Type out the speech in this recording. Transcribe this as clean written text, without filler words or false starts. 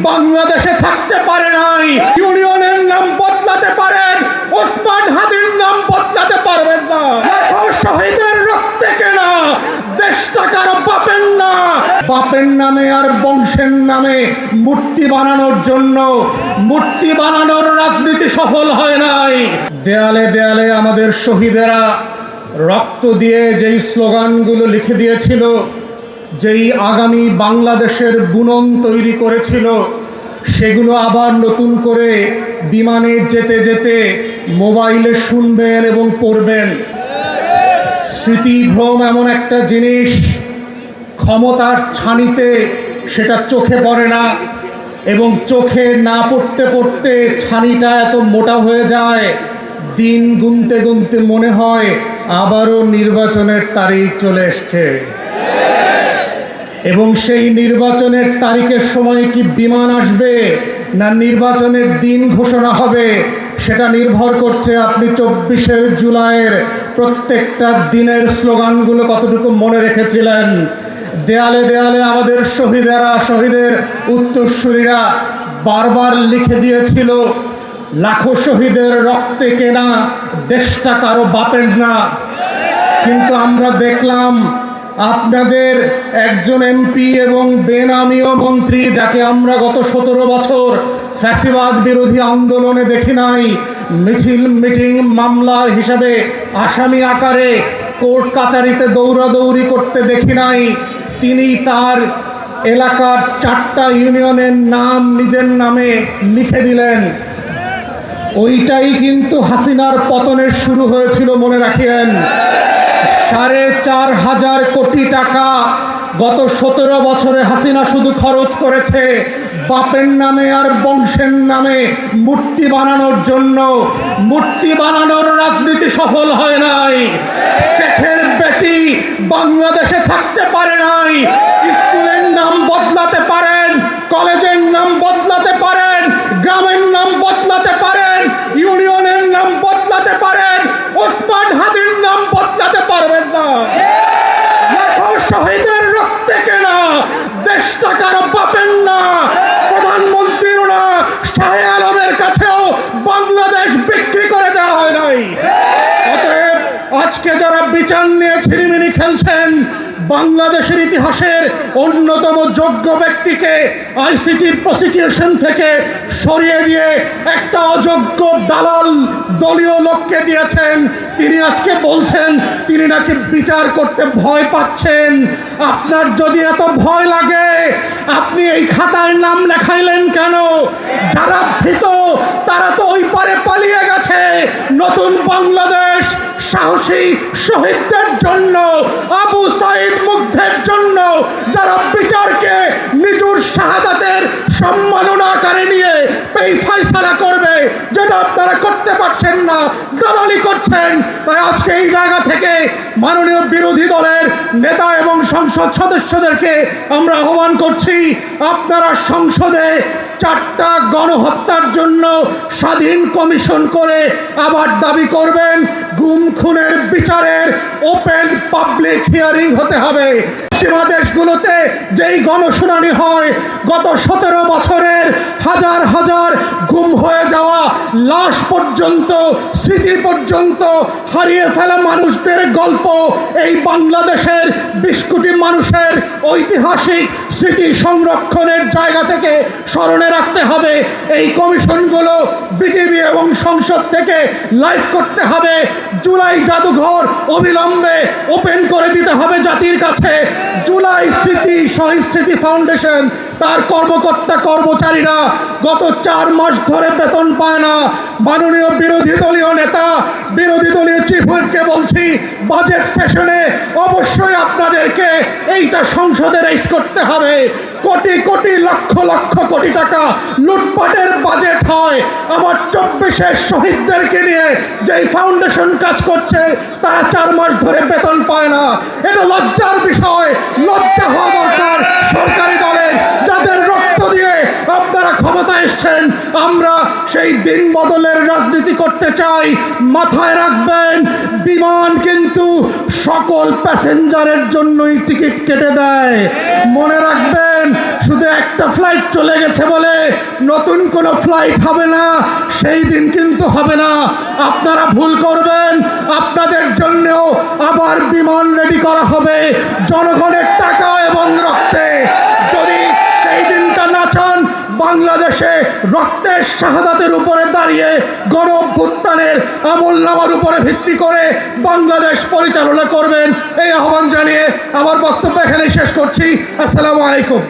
বাংলাদেশে থাকতে পারে নাই। ইউনিয়নের নাম বদলাতে পারেন, ওসমান হাদির নাম বদলাতে পারবেন না। লাখো শহীদের রক্তে কেনা দেশটা কারো বাপের না। বাপের নামে আর বংশের নামে মূর্তি বানানোর জন্য মূর্তি বানানোর রাজনীতি সফল হয় নাই। দেয়ালে দেয়ালে আমাদের শহীদেরা রক্ত দিয়ে যেই স্লোগানগুলো লিখে দিয়েছিল, যেই আগামী বাংলাদেশের বুনন তৈরি করেছিল, সেগুলো আবার নতুন করে বিমানে যেতে যেতে মোবাইলে শুনবেন এবং পড়বেন। স্মৃতিভ্রম এমন একটা জিনিস, ক্ষমতার ছানিতে সেটা চোখে পড়ে না, এবং চোখে না পড়তে পড়তে ছানিটা এত মোটা হয়ে যায়, দিন গুনতে গুনতে মনে হয় আবারও নির্বাচনের তারিখ চলে এসছে। এবং সেই নির্বাচনের তারিখের সময় কি বিমান আসবে না নির্বাচনের দিন ঘোষণা হবে, সেটা নির্ভর করছে আপনি 24শে জুলাইয়ের প্রত্যেকটা দিনের স্লোগানগুলো কতটুকু মনে রেখেছিলেন। দেয়ালে দেয়ালে আমাদের শহীদেরা, শহীদের উত্তরসূরিরা বারবার লিখে দিয়েছিল, লাখো শহীদের রক্তে কেনা দেশটা কারো বাপের না। কিন্তু আমরা দেখলাম আপনাদের একজন এমপি এবং বেনামীয় মন্ত্রী, যাকে আমরা গত 17 বছর ফ্যাসিবাদ বিরোধী আন্দোলনে দেখি নাই, মিছিল মিটিং মামলার হিসাবে আসামি আকারে কোর্ট কাচারিতে দৌড়াদৌড়ি করতে দেখি নাই, তিনি তার এলাকার 4টা ইউনিয়নের নাম নিজের নামে লিখে দিলেন। ওইটাই কিন্তু হাসিনার পতনের শুরু হয়েছিল, মনে রাখিয়েন। 4,500 কোটি টাকা গত 17 বছরে হাসিনা শুধু খরচ করেছে বাপের নামে আর বংশের নামে মূর্তি বানানোর জন্য। মূর্তি বানানোর রাজনীতি সফল হয় নাই। শেখের বেটি বাংলাদেশে থাকতে পারে নাই। স্কুলের নাম বদলাতে পারেন, কলেজের নাম বদলাতে পারেন, গ্রামের নাম বদলাতে পারেন, ইউনিয়নের নাম বদলাতে পারেন, ওসমান হাদির নাম বদলাতে পারবেন না। লাখো শহীদের রক্তে কেনা দেশটা কারো বাপের না, প্রধানমন্ত্রীও না, শাহ আলমের কাছেও বাংলাদেশ বিক্রি করে দেওয়া হয় নাই। অতএব আজকে যারা বিচার নিয়ে ছিনিমিনি খেলছেন, বাংলাদেশের ইতিহাসের অন্যতম যোগ্য ব্যক্তিকে আইসিটির প্রসিকিউশন থেকে সরিয়ে দিয়ে একটা অযোগ্য দালাল দলীয় লোককে দিয়েছেন, তিনি আজকে বলছেন তিনি নাকি বিচার করতে ভয় পাচ্ছেন। আপনার যদি এত ভয় লাগে আপনি এই খাতায় নাম লেখাইলেন কেন? যারা ভীত তারা তো ওই পারে পালিয়ে গেছে। নতুন বাংলাদেশ সাহসী শহীদদের জন্য, আবু সাইদ মুগ্ধের জন্য, যারা বিচারকে নিজের শাহাদাতের সম্মাননা আকারে নিয়ে এই ফয়সালা করবে, যেটা আপনারা করতে পারছেন না, দালালি করছেন। তাই আজকে এই জায়গা থেকে মাননীয় বিরোধী দলের নেতা এবং সংসদ সদস্যদেরকে আমরা আহ্বান করছি, আপনারা সংসদে 4টা গণহত্যার জন্য স্বাধীন কমিশন করে আবার দাবি করবেন গুম খুনের বিচারের ওপেন পাবলিক হিয়ারিং হতে হবে। পশ্চিমা দেশগুলোতে যেই গণশুনানি হয়, গত 17 বছরের হাজার হাজার গুম হয়ে যাওয়া লাশ পর্যন্ত, স্মৃতি পর্যন্ত হারিয়ে ফেলা মানুষদের গল্প এই বাংলাদেশের 20 কোটি মানুষের ঐতিহাসিক স্মৃতি সংরক্ষণের জায়গা থেকে স্মরণে রাখতে হবে। এই কমিশনগুলো বিটিভি এবং সংসদ থেকে লাইভ করতে হবে। জুলাই জাদুঘর অবিলম্বে ওপেন করে দিতে হবে জাতির কাছে। জুলাই স্মৃতি শহীদ স্মৃতি ফাউন্ডেশন, তার কর্মকর্তা কর্মচারীরা গত 4 মাস ধরে বেতন পায় না। মাননীয় বিরোধী দলীয় নেতা, বিরোধী দলীয় চিফ হুইপকে বলছি, বাজেট সেশনে অবশ্যই আপনাদেরকে এইটা সংসদে রাইজ করতে হবে। কোটি কোটি লক্ষ লক্ষ কোটি টাকা লুটপাটের বাজেট হয়। আমার 24-এর শহীদদেরকে নিয়ে যেই ফাউন্ডেশন কাজ করছে, তারা 4 মাস ধরে বেতন পায় না। এটা লজ্জার বিষয়, লজ্জা হওয়া দরকার সরকারি দলে, যাদের রক্ত দিয়ে আপনারা ক্ষমতা এসছেন। আমরা সেই দিন বদলের রাজনীতি করতে চাই। মাথায় রাখবেন, বিমান কিন্তু সকল প্যাসেঞ্জারের জন্যই টিকিট কেটে দেয়। মনে রাখবেন, শুধু একটা একটা ফ্লাইট চলে গেছে বলে নতুন কোনো ফ্লাইট হবে না, সেই দিন কিন্তু হবে না। আপনারা ভুল করবেন, আপনাদের জন্যও আবার বিমান রেডি করা হবে জনগণের টাকা এবং রক্তে। যদি সেই দিনটা না চান, বাংলাদেশে রক্তের শাহাদাতের উপরে দাঁড়িয়ে গণ অভ্যুত্থানের আমলনামার উপরে ভিত্তি করে বাংলাদেশ পরিচালনা করবেন, এই আহ্বান জানিয়ে আমার বক্তব্য এখানেই শেষ করছি। আসসালামু আলাইকুম।